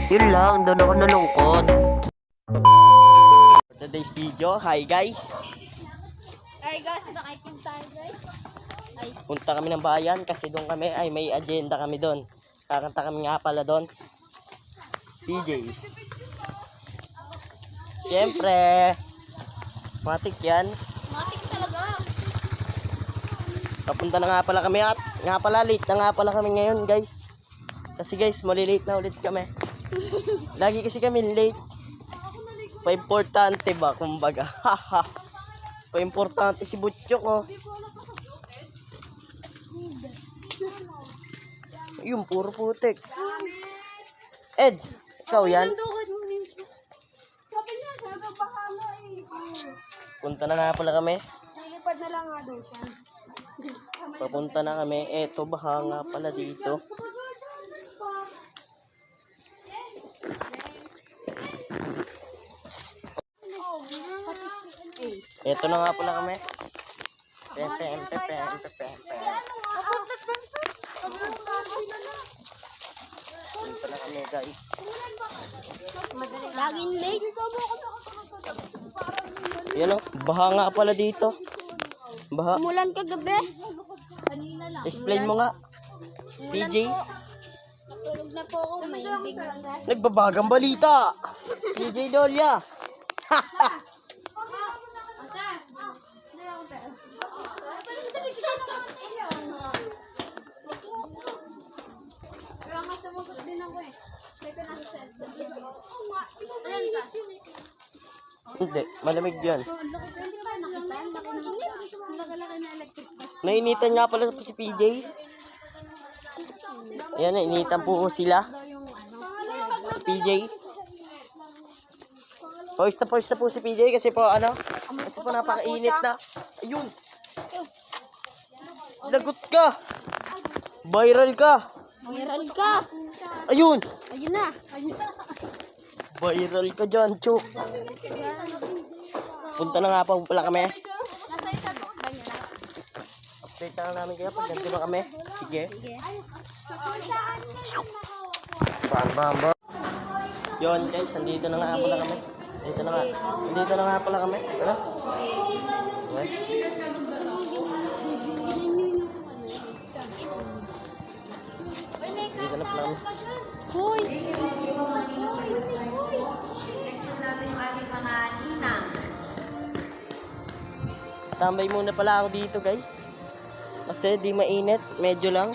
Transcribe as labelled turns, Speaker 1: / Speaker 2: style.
Speaker 1: Yun lang, doon ako nalungkot. For today's video, hi guys.
Speaker 2: Ay guys, nakikim tayo guys. Ay,
Speaker 1: Punta kami ng bayan kasi doon kami, ay may agenda kami doon. Kakanta kami nga pala doon. DJ. Siyempre, matik yan.
Speaker 2: matik talaga.
Speaker 1: Papunta na nga pala kami at nga pala late na nga pala kami ngayon guys. Kasi guys, malilate na ulit kami. Lagi kasi kami late. Pa-importante ba kumbaga. Haha. Pa-importante si Butchok oh. Yung puro putik. Ed, ikaw yan? Punta na nga pala kami.
Speaker 2: Nilipad na lang nga doon siya.
Speaker 1: Papunta na kami. Eto, baha nga pala dito. Eto na nga pala kami. Pem. Punta na kami guys.
Speaker 2: Laging late.
Speaker 1: Yan o, baha nga pala dito. Baha.
Speaker 2: Umulan kagabi. Kanina lang.
Speaker 1: Explain mo nga. PJ.
Speaker 2: Natulog na po ako. May biglang.
Speaker 1: Nagbabagang balita. PJ Dolia.
Speaker 2: Kaya nga sumugot din ako eh. Teka na sa cellphone.
Speaker 1: Hindi, malamig yan.
Speaker 2: Init.
Speaker 1: Nainitan nga pala si PJ. Ayan, nainitan po sila. Si PJ. Pawis na po si PJ kasi po kasi po napakainit na. Ayun. Lagot ka. Viral ka.
Speaker 2: Viral ka.
Speaker 1: Ayun.
Speaker 2: Ayun na. Ayun na.
Speaker 1: Viral ka dyan, Chok. Punta na nga pa pala kami.
Speaker 2: Nasa isa to.
Speaker 1: Update na lang namin kayo pag nandito na kami. Sige. Bam. Yun guys, nandito na nga pala kami. Nandito na nga pala kami. Ano? Okay. Nandito na pala kami.
Speaker 2: Hoy.
Speaker 1: Tambay muna pala ako dito guys. Kasi di mainit, medyo lang.